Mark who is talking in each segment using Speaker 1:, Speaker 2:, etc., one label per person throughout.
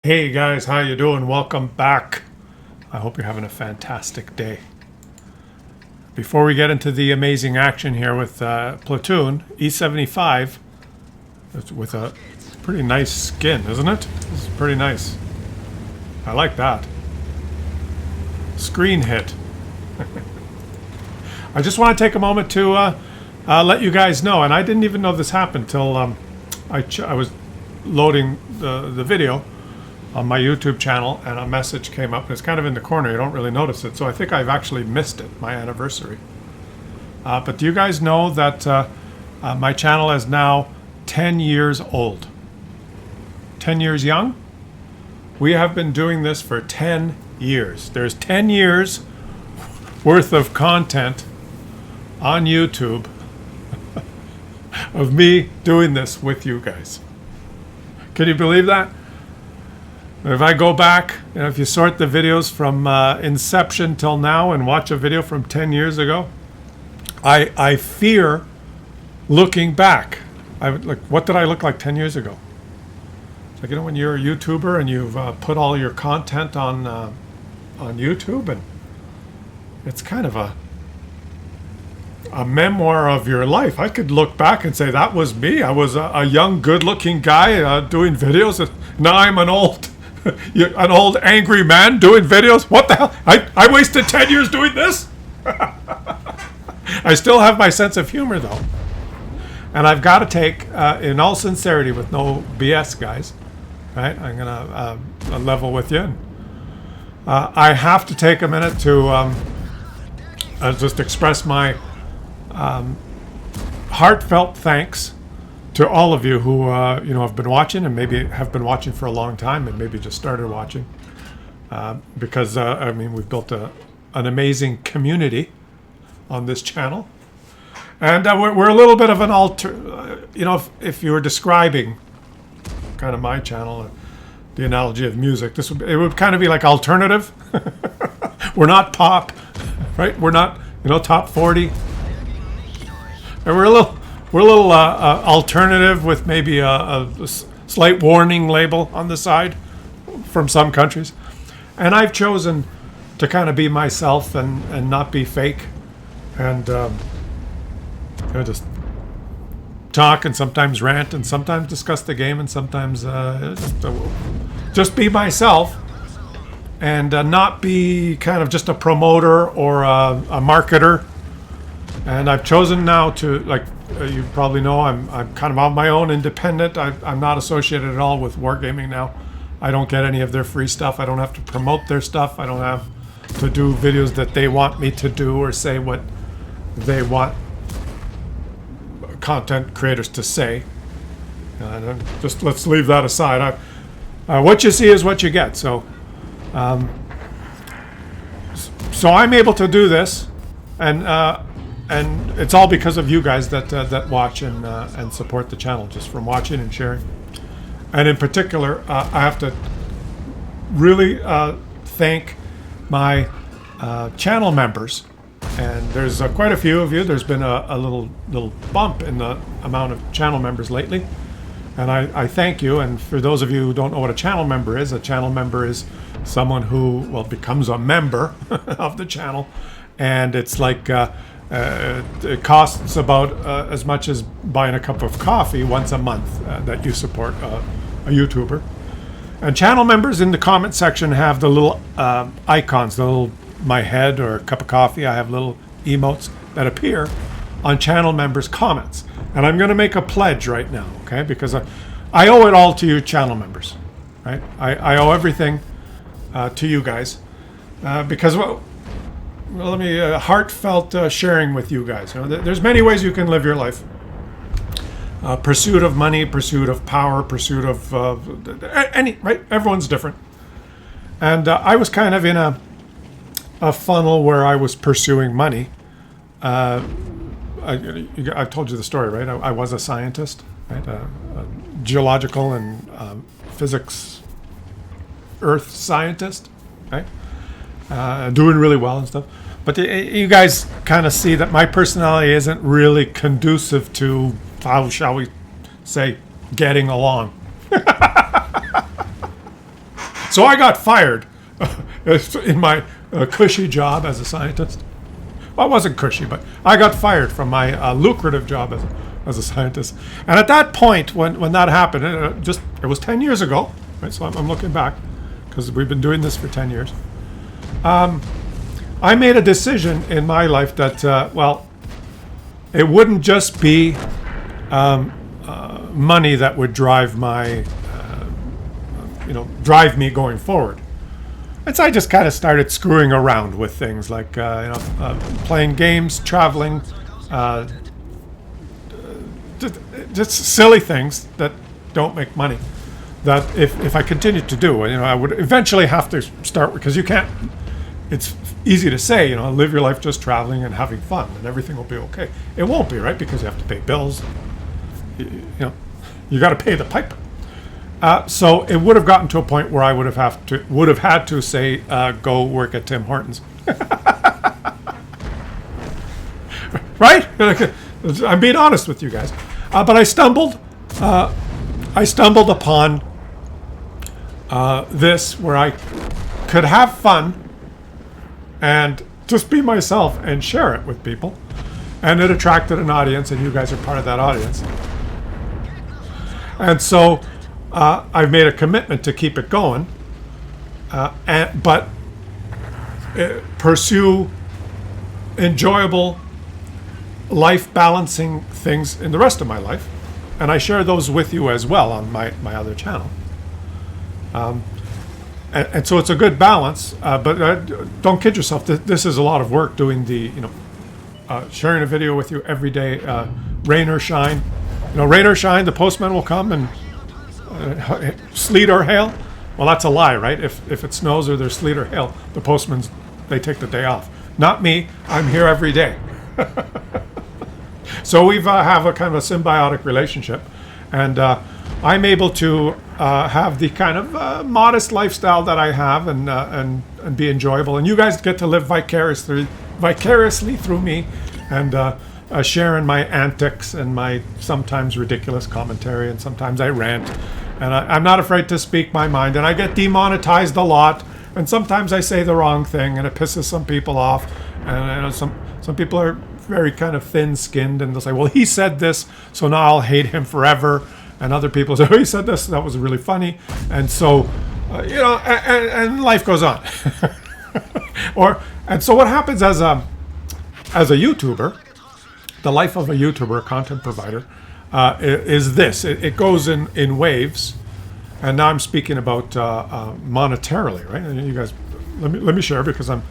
Speaker 1: Hey guys, how you doing? Welcome back. I hope you're having a fantastic day. Before we get into the amazing action here with Platoon, E75, it's with a pretty nice skin, isn't it? This is pretty nice. I like that. Screen hit. I just want to take a moment to let you guys know, and I didn't even know this happened till I was loading the video on my YouTube channel, and a message came up, and it's kind of in the corner. You don't really notice it, so I think I've actually missed it, my anniversary. But do you guys know that my channel is now 10 years old? 10 years young? We have been doing this for 10 years. There's 10 years worth of content on YouTube of me doing this with you guys. Can you believe that? If I go back, if you sort the videos from inception till now and watch a video from 10 years ago, I fear looking back. What did I look like 10 years ago? It's like, when you're a YouTuber and you've put all your content on YouTube, and it's kind of a memoir of your life. I could look back and say, that was me. I was a young, good-looking guy doing videos. And now I'm an old angry man doing videos. What the hell? I wasted 10 years doing this? I still have my sense of humor, though. And I've got to take, in all sincerity, with no BS, guys, right? I'm going to level with you. I have to take a minute to just express my heartfelt thanks to all of you who have been watching, and maybe have been watching for a long time, and maybe just started watching, because we've built an amazing community on this channel, and we're a little bit of an if you were describing kind of my channel, the analogy of music, it would kind of be like alternative. We're not pop, right? We're not top 40, and we're a little alternative with maybe a slight warning label on the side from some countries. And I've chosen to kind of be myself and not be fake. And just talk, and sometimes rant, and sometimes discuss the game, and sometimes just be myself, and not be kind of just a promoter or a marketer. And I've chosen now to, you probably know, I'm kind of on my own, independent. I'm not associated at all with Wargaming now. I don't get any of their free stuff. I don't have to promote their stuff. I don't have to do videos that they want me to do, or say what they want content creators to say. Just let's leave that aside. What you see is what you get. So I'm able to do this, and it's all because of you guys that watch and support the channel, just from watching and sharing. And in particular, I have to really thank my channel members. And there's quite a few of you. There's been a little bump in the amount of channel members lately. And I thank you. And for those of you who don't know what a channel member is someone who, becomes a member of the channel. And it's like... it costs about as much as buying a cup of coffee once a month that you support a YouTuber. And channel members in the comment section have the little icons, my head or a cup of coffee. I have little emotes that appear on channel members' comments. And I'm going to make a pledge right now, okay? Because I owe it all to you channel members, right? I owe everything to you guys because, let me heartfelt sharing with you guys. There's many ways you can live your life. Pursuit of money, pursuit of power, pursuit of right? Everyone's different. And I was kind of in a funnel where I was pursuing money. I've told you the story, right? I was a scientist, right? A geological and physics, earth scientist, right? Doing really well and stuff. But you guys kind of see that my personality isn't really conducive to, how shall we say, getting along. So I got fired in my cushy job as a scientist. Well, it wasn't cushy, but I got fired from my lucrative job as a scientist. And at that point, when that happened, it was 10 years ago, right? So I'm looking back because we've been doing this for 10 years. I made a decision in my life that, it wouldn't just be money that would drive drive me going forward. And so I just kind of started screwing around with things like, playing games, traveling, just silly things that don't make money. That if I continued to do, I would eventually have to start, because you can't. It's easy to say, live your life just traveling and having fun, and everything will be okay. It won't be, right? Because you have to pay bills. You got to pay the piper. So it would have gotten to a point where I would have had to say, go work at Tim Hortons. Right? I'm being honest with you guys. But I stumbled upon this, where I could have fun and just be myself and share it with people. And it attracted an audience, and you guys are part of that audience. And so I've made a commitment to keep it going, but pursue enjoyable, life-balancing things in the rest of my life. And I share those with you as well on my other channel. And so it's a good balance, but don't kid yourself. This is a lot of work, doing the, sharing a video with you every day, rain or shine. Rain or shine, the postman will come, and sleet or hail. Well, that's a lie, right? If it snows or there's sleet or hail, the postmen, they take the day off. Not me. I'm here every day. So we have a kind of a symbiotic relationship, and I'm able to have the kind of modest lifestyle that I have, and be enjoyable. And you guys get to live vicariously through me, and sharing my antics and my sometimes ridiculous commentary, and sometimes I rant, and I'm not afraid to speak my mind, and I get demonetized a lot, and sometimes I say the wrong thing, and it pisses some people off, and some people are very kind of thin-skinned, and they'll say, well, he said this, so now I'll hate him forever. And other people say, oh, he said this, that was really funny. And so, and life goes on. And so what happens as a YouTuber, the life of a YouTuber, a content provider, is this. It goes in waves. And now I'm speaking about monetarily, right? And you guys, let me share, because I'm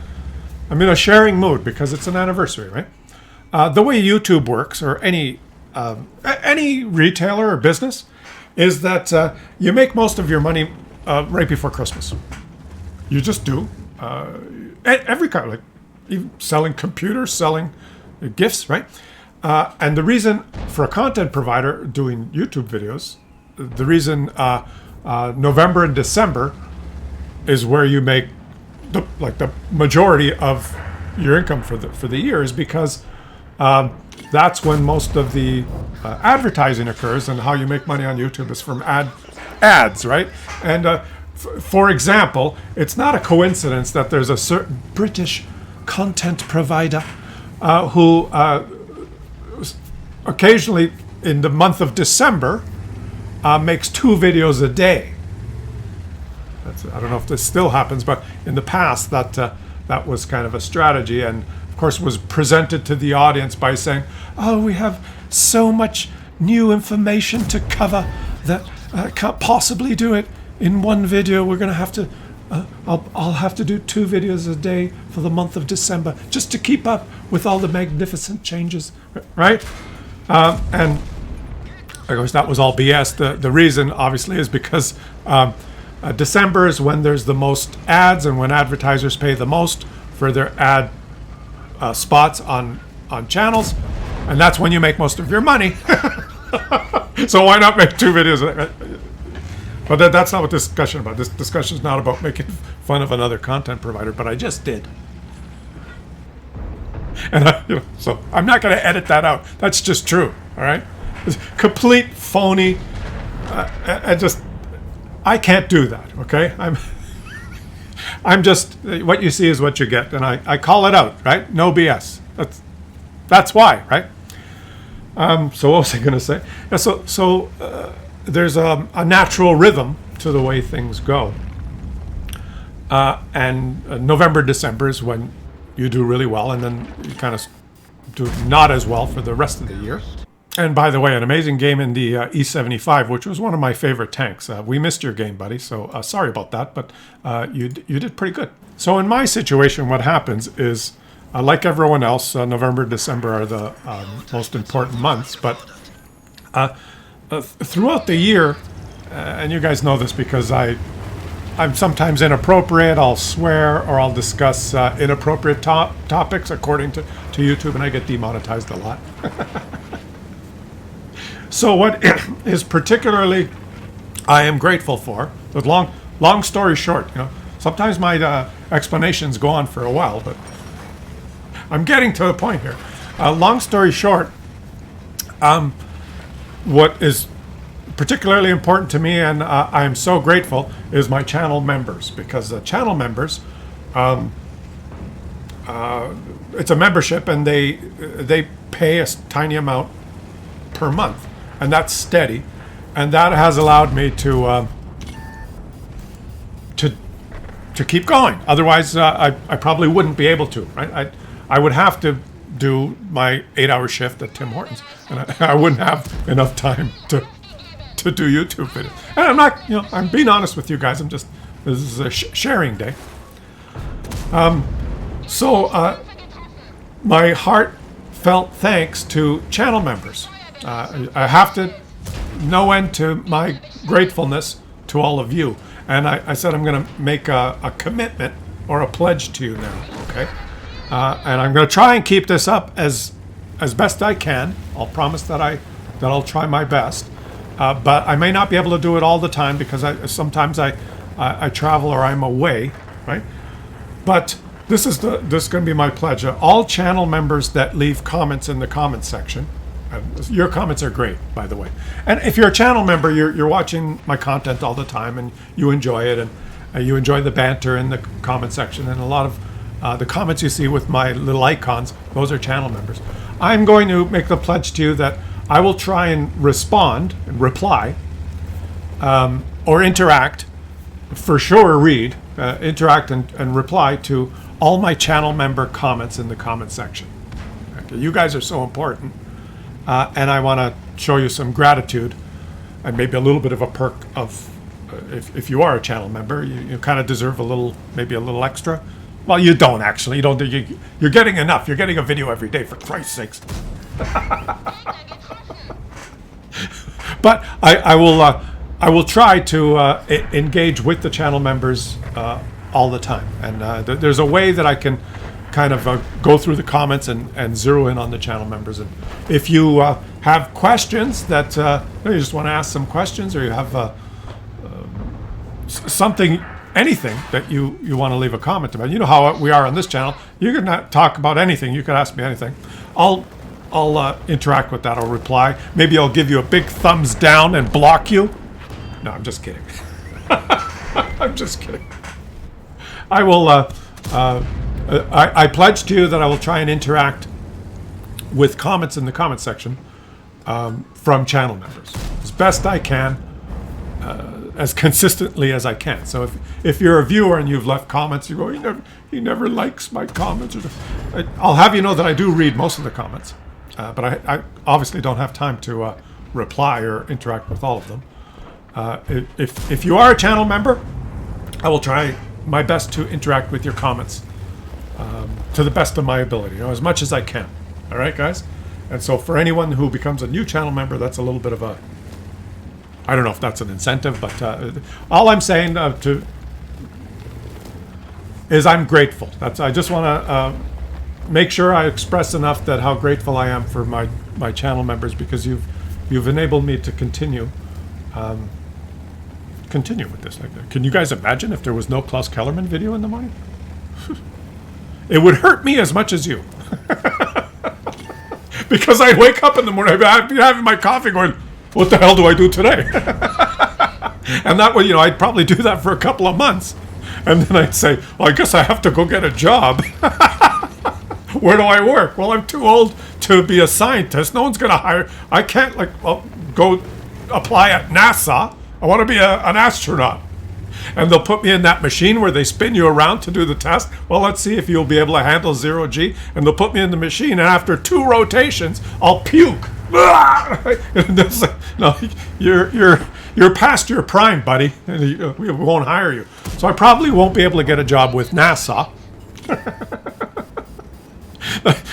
Speaker 1: in a sharing mood, because it's an anniversary, right? The way YouTube works, or any retailer or business, is that you make most of your money right before Christmas. You just do. Every kind, like even selling computers, selling gifts, right? And the reason for a content provider doing YouTube videos, the reason November and December is where you make the majority of your income for the year, is because that's when most of the advertising occurs, and how you make money on YouTube is from ads, right? And for example, it's not a coincidence that there's a certain British content provider who occasionally in the month of December makes 2 videos a day. I don't know if this still happens, but in the past that was kind of a strategy, and of course was presented to the audience by saying, oh, we have so much new information to cover that I can't possibly do it in one video. We're going to have to, I'll have to do 2 videos a day for the month of December just to keep up with all the magnificent changes, right? And of course that was all BS. The reason obviously is because December is when there's the most ads, and when advertisers pay the most for their ad spots on channels, and that's when you make most of your money. So why not make 2 videos? But that's not what this discussion is about. This discussion is not about making fun of another content provider, but I just did. And so I'm not going to edit that out. That's just true. All right, it's complete phony. I can't do that. Okay, I'm just, what you see is what you get, and I call it out, right? No BS. That's why, right? So what was I going to say? Yeah, so there's a natural rhythm to the way things go. And November, December is when you do really well, and then you kind of do not as well for the rest of the year. And by the way, an amazing game in the E75, which was one of my favorite tanks. We missed your game, buddy, so sorry about that, but you did pretty good. So in my situation, what happens is, like everyone else, November, December are the most important months, but throughout the year, and you guys know this because I'm sometimes inappropriate, I'll swear, or I'll discuss inappropriate topics according to YouTube, and I get demonetized a lot. So what is particularly I am grateful for, but long story short, sometimes my explanations go on for a while, but I'm getting to the point here. Long story short, what is particularly important to me, and I am so grateful, is my channel members, because the channel members, it's a membership, and they pay a tiny amount per month, and that's steady, and that has allowed me to keep going. Otherwise, I probably wouldn't be able to. Right? I would have to do my 8-hour shift at Tim Hortons, and I wouldn't have enough time to do YouTube videos. And I'm not, I'm being honest with you guys. This is a sharing day. So my heartfelt thanks to channel members. I have to no end to my gratefulness to all of you. And I said I'm going to make a commitment or a pledge to you now, okay? And I'm going to try and keep this up as best I can. I'll promise that I'll try my best. But I may not be able to do it all the time because sometimes I travel or I'm away, right? But this is going to be my pledge. All channel members that leave comments in the comments section. Your comments are great, by the way. And if you're a channel member, you're watching my content all the time, and you enjoy it, and you enjoy the banter in the comment section. And a lot of the comments you see with my little icons, those are channel members. I'm going to make the pledge to you that I will try and respond and reply, or interact, for sure read, interact and reply to all my channel member comments in the comment section. Okay, you guys are so important. And I want to show you some gratitude, and maybe a little bit of a perk of, if you are a channel member, you kind of deserve maybe a little extra. Well, you don't actually. You don't. You're getting enough. You're getting a video every day, for Christ's sakes. But I will try to engage with the channel members all the time, and there's a way that I can kind of go through the comments and zero in on the channel members. And if you have questions that you just want to ask some questions, or you have something, anything that you want to leave a comment about, you know how we are on this channel. You can talk about anything. You can ask me anything. I'll interact with that. I'll reply. Maybe I'll give you a big thumbs down and block you. No, I'm just kidding. I'm just kidding. I will. I pledge to you that I will try and interact with comments in the comment section from channel members as best I can, as consistently as I can. So if you're a viewer and you've left comments, you go, he never likes my comments. I'll have you know that I do read most of the comments, but I obviously don't have time to reply or interact with all of them. If you are a channel member, I will try my best to interact with your comments to the best of my ability, as much as I can. All right, guys? And so for anyone who becomes a new channel member, that's a little bit of I don't know if that's an incentive, but all I'm saying is I'm grateful. I just want to make sure I express enough that how grateful I am for my channel members, because you've enabled me to continue with this. Can you guys imagine if there was no Klaus Kellerman video in the morning? It would hurt me as much as you. Because I'd wake up in the morning, I'd be having my coffee going, what the hell do I do today? And that way, I'd probably do that for a couple of months. And then I'd say, well, I guess I have to go get a job. Where do I work? Well, I'm too old to be a scientist. No one's going to hire. I can't go apply at NASA. I want to be an astronaut. And they'll put me in that machine where they spin you around to do the test. Well, let's see if you'll be able to handle 0G. And they'll put me in the machine, and after 2 rotations, I'll puke. And like, no, you're past your prime, buddy. We won't hire you. So I probably won't be able to get a job with NASA.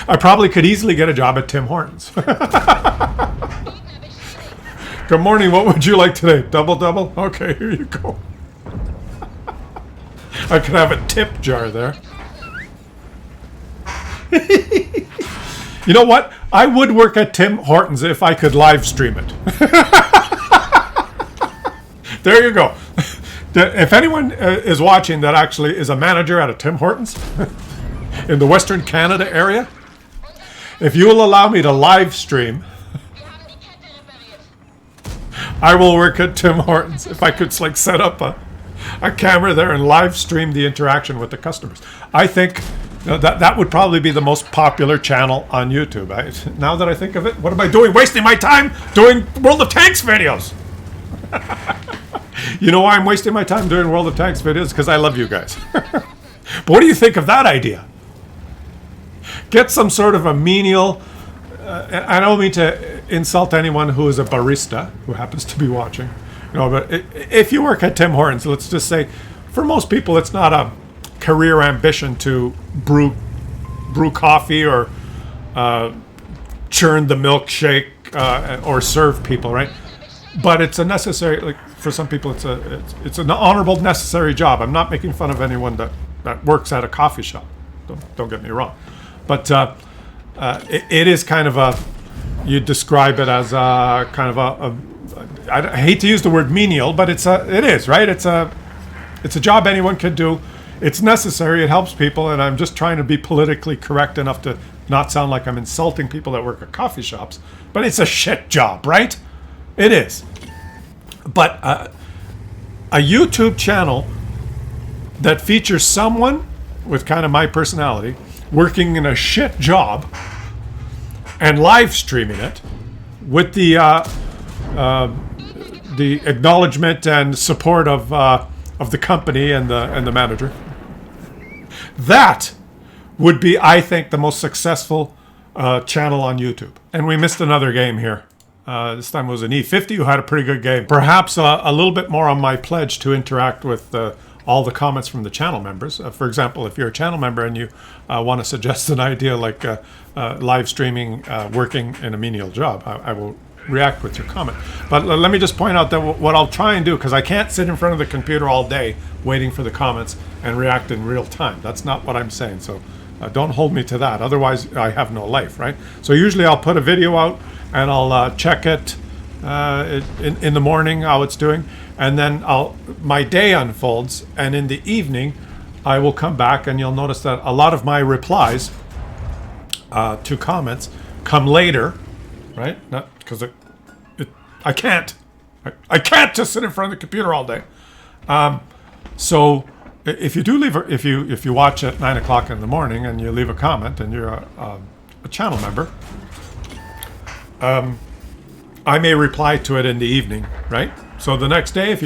Speaker 1: I probably could easily get a job at Tim Hortons. Good morning. What would you like today? Double? Okay, here you go. I could have a tip jar there. You know what? I would work at Tim Hortons if I could live stream it. There you go. If anyone is watching that actually is a manager at a Tim Hortons in the Western Canada area, if you will allow me to live stream, I will work at Tim Hortons if I could set up a camera there and live stream the interaction with the customers. I think that would probably be the most popular channel on YouTube. Now that I think of it, what am I doing? Wasting my time doing World of Tanks videos. You know why I'm wasting my time doing World of Tanks videos? Because I love you guys. But what do you think of that idea? Get some sort of a menial... I don't mean to insult anyone who is a barista who happens to be watching. But if you work at Tim Hortons, let's just say, for most people, it's not a career ambition to brew coffee or churn the milkshake or serve people, right? But it's a necessary, for some people, it's an honorable, necessary job. I'm not making fun of anyone that works at a coffee shop. Don't get me wrong, but it is kind of you describe it as a kind of I hate to use the word menial, but it is, right? It's a job anyone can do. It's necessary. It helps people, and I'm just trying to be politically correct enough to not sound like I'm insulting people that work at coffee shops. But it's a shit job, right? It is. But a YouTube channel that features someone with kind of my personality working in a shit job and live streaming it with the acknowledgement and support of the company and the manager. That would be, I think, the most successful channel on YouTube. And we missed another game here. This time it was an E50 who had a pretty good game. Perhaps a little bit more on my pledge to interact with all the comments from the channel members. For example, if you're a channel member and you want to suggest an idea like live streaming working in a menial job, I will react with your comment. But let me just point out that what I'll try and do, because I can't sit in front of the computer all day waiting for the comments and react in real time. That's not what I'm saying. So don't hold me to that. Otherwise, I have no life, right? So usually I'll put a video out and I'll check it in the morning, how it's doing. And then my day unfolds. And in the evening, I will come back and you'll notice that a lot of my replies to comments come later, right? Not because I can't just sit in front of the computer all day. So if you do leave, if you watch at 9 o'clock in the morning and you leave a comment and you're a channel member, I may reply to it in the evening, right? So the next day, if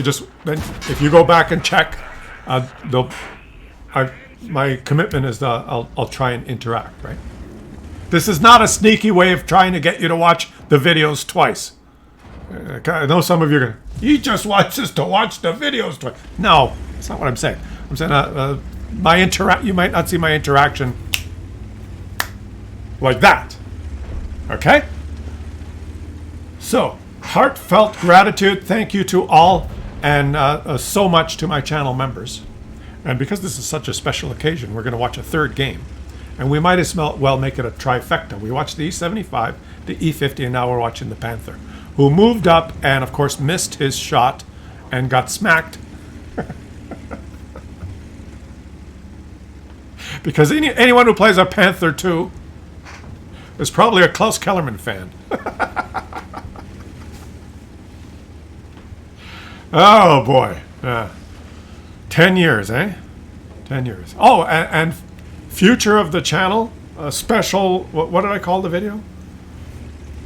Speaker 1: you go back and check, my commitment is that I'll try and interact, right? This is not a sneaky way of trying to get you to watch the videos twice. I know some of you are going, he just wants us to watch the videos twice. No, that's not what I'm saying. I'm saying you might not see my interaction like that. Okay? So, heartfelt gratitude. Thank you to all, and so much to my channel members. And because this is such a special occasion, we're going to watch a third game. And we might as well make it a trifecta. We watched the E75, the E50, and now we're watching the Panther, who moved up and, of course, missed his shot and got smacked. Because anyone who plays a Panther 2 is probably a Klaus Kellerman fan. Oh, boy. 10 years, eh? 10 years. Oh, and future of the channel, a special, what did I call the video?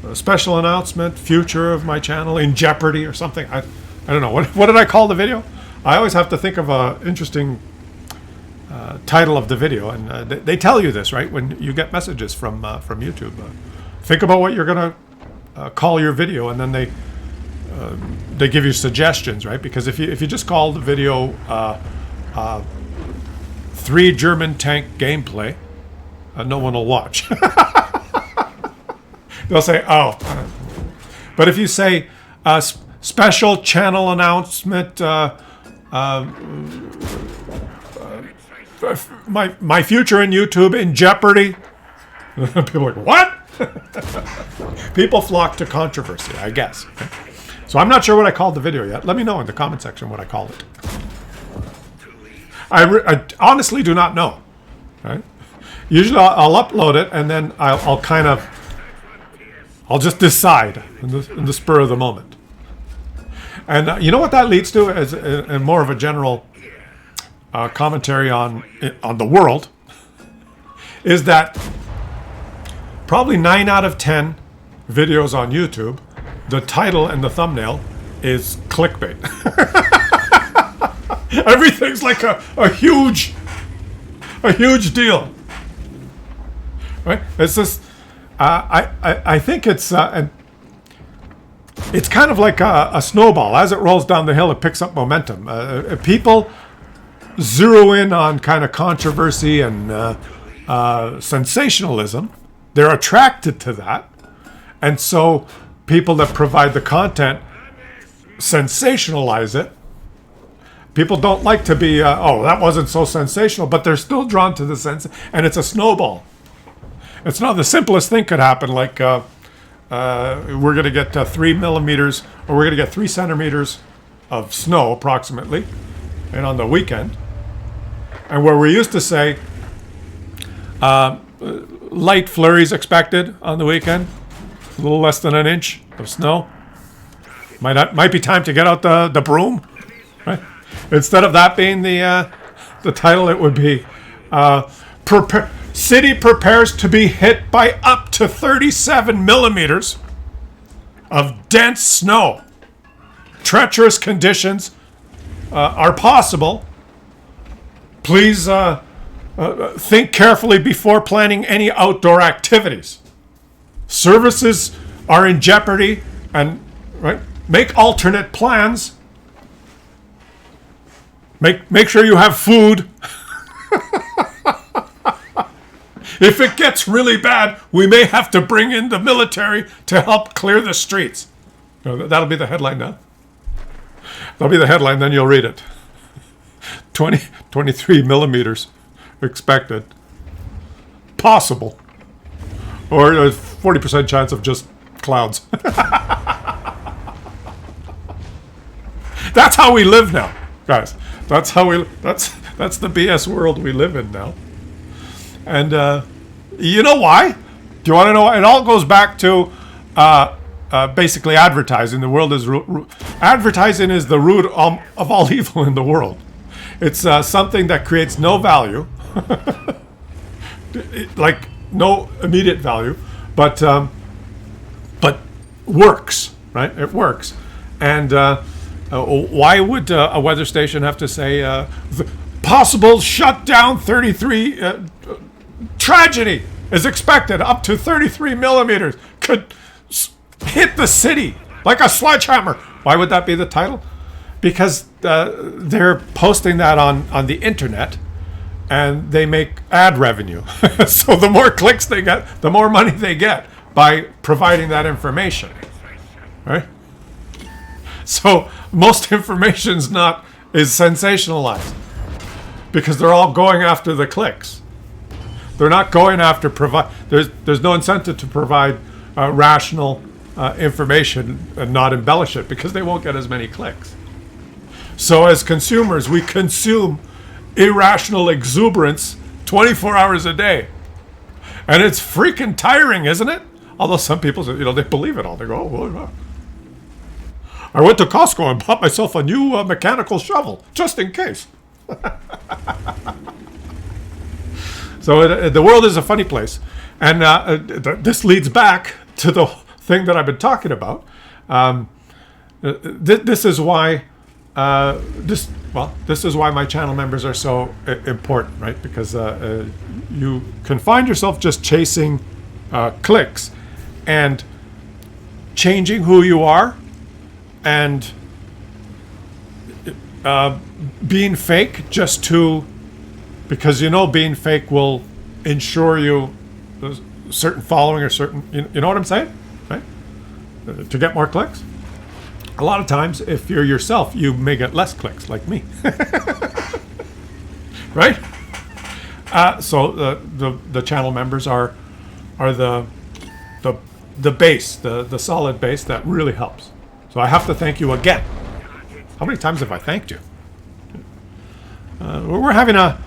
Speaker 1: A special announcement, future of my channel in Jeopardy or something. I don't know. What did I call the video? I always have to think of an interesting title of the video. And they tell you this, right? When you get messages from YouTube. Think about what you're going to call your video, and then they give you suggestions, right? Because if you just call the video 3 German tank gameplay, no one will watch. They'll say, oh. But if you say special channel announcement, my future in YouTube in Jeopardy, people are like, what? People flock to controversy, I guess. So I'm not sure what I called the video yet. Let me know in the comment section what I called it. I honestly do not know. Right? Usually I'll upload it and then I'll just decide in the spur of the moment. And you know what that leads to is more of a general commentary on the world, is that probably 9 out of 10 videos on YouTube, the title and the thumbnail is clickbait. Everything's like a huge deal, right? It's just I think it's kind of like a snowball. As it rolls down the hill, it picks up momentum. People zero in on kind of controversy and sensationalism. They're attracted to that, and so people that provide the content sensationalize it. People don't like to be, that wasn't so sensational, but they're still drawn to the sense, and it's a snowball. It's not the simplest thing could happen, like we're going to get 3 millimeters, or we're going to get 3 centimeters of snow, approximately, and on the weekend. And where we used to say light flurries expected on the weekend, a little less than an inch of snow. Might be time to get out the broom, right? Instead of that being the title, it would be City prepares to be hit by up to 37 millimeters of dense snow. Treacherous conditions are possible. Please think carefully before planning any outdoor activities. Services are in jeopardy, and right, make alternate plans. Make sure you have food. If it gets really bad, we may have to bring in the military to help clear the streets. That'll be the headline now. That'll be the headline, then you'll read it. 23 millimeters expected. Possible. Or a 40% chance of just clouds. That's how we live now, guys. That's the BS world we live in now. And you know why? Do you want to know why? It all goes back to basically advertising. The world is advertising is the root of all evil in the world. It's something that creates no value, like no immediate value, but works, right? It works. And why would a weather station have to say possible shutdown 33 tragedy is expected up to 33 millimeters could hit the city like a sledgehammer? Why would that be the title? Because they're posting that on the internet, and they make ad revenue. So the more clicks they get, the more money they get by providing that information, right? So most information is sensationalized because they're all going after the clicks. They're not going after there's no incentive to provide rational information and not embellish it, because they won't get as many clicks. So as consumers, we consume irrational exuberance 24 hours a day. And it's freaking tiring, isn't it? Although some people, they believe it all. They go, oh, well, I went to Costco and bought myself a new mechanical shovel, just in case. So the world is a funny place. And this leads back to the thing that I've been talking about. This is why this is why my channel members are so important, right? Because you can find yourself just chasing clicks and changing who you are and being fake just to, because being fake will ensure you a certain following or certain, you know what I'm saying, right? To get more clicks. A lot of times, if you're yourself, you may get less clicks, like me. Right? So the channel members are the base, the solid base that really helps. So I have to thank you again. How many times have I thanked you? We're having a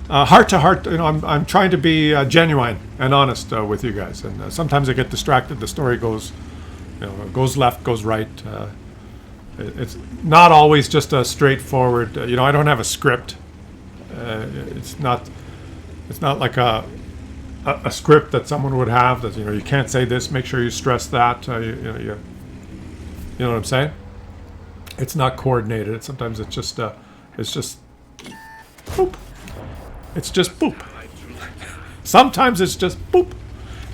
Speaker 1: heart-to-heart. I'm trying to be genuine and honest with you guys, and sometimes I get distracted. The story goes left, goes right. It's not always just a straightforward. I don't have a script. It's not like a script that someone would have. That you can't say this. Make sure you stress that. You know what I'm saying? It's not coordinated. Sometimes it's just boop. It's just boop. Sometimes it's just boop.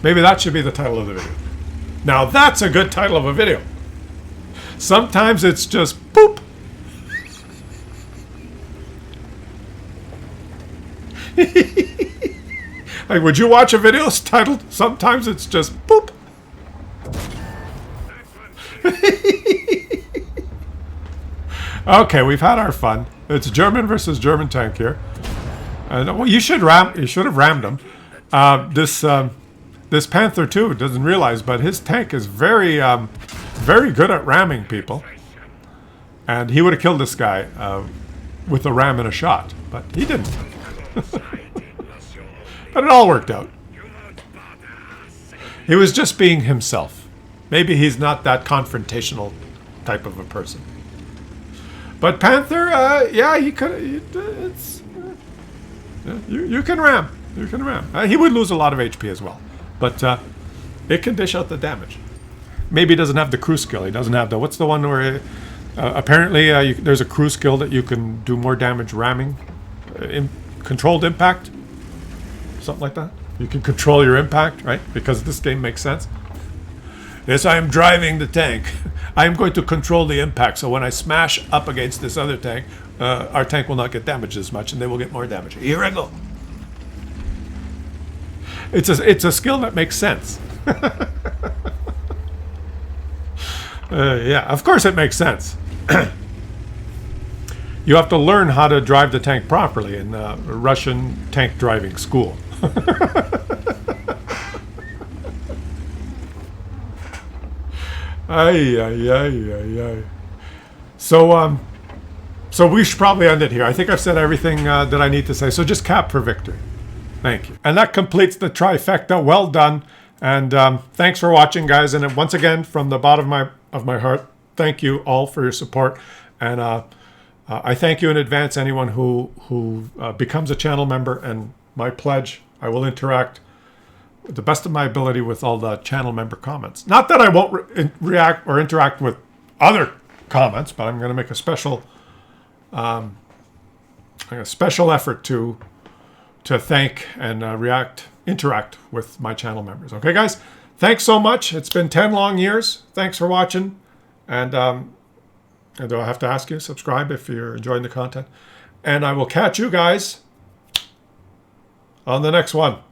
Speaker 1: Maybe that should be the title of the video. Now that's a good title of a video. Sometimes it's just boop. Like, would you watch a video titled "Sometimes It's Just Boop"? Okay, we've had our fun. It's German versus German tank here. Well, you should have rammed him. This Panther too doesn't realize, but his tank is very good at ramming people, and he would have killed this guy with a ram and a shot, but he didn't. But it all worked out. He was just being himself. Maybe he's not that confrontational type of a person. But Panther, yeah, he could. You can ram. You can ram. He would lose a lot of HP as well, but it can dish out the damage. Maybe he doesn't have the crew skill. He doesn't have the. What's the one where apparently there's a crew skill that you can do more damage ramming, controlled impact, something like that. You can control your impact, right? Because this game makes sense. Yes, I am driving the tank. I am going to control the impact. So when I smash up against this other tank, our tank will not get damaged as much, and they will get more damage. Here I go. It's a skill that makes sense. Yeah, of course it makes sense. You have to learn how to drive the tank properly in a Russian tank driving school. Ay. So we should probably end it here. I think I've said everything that I need to say. So just cap for victory. Thank you. And that completes the trifecta. Well done. And thanks for watching, guys. And once again, from the bottom of my heart, thank you all for your support. And I thank you in advance, anyone who becomes a channel member. And my pledge, I will interact to the best of my ability with all the channel member comments. Not that I won't react or interact with other comments, but I'm going to make a special effort to thank and interact with my channel members. Okay, guys? Thanks so much. It's been 10 long years. Thanks for watching. And do I have to ask you, subscribe if you're enjoying the content. And I will catch you guys on the next one.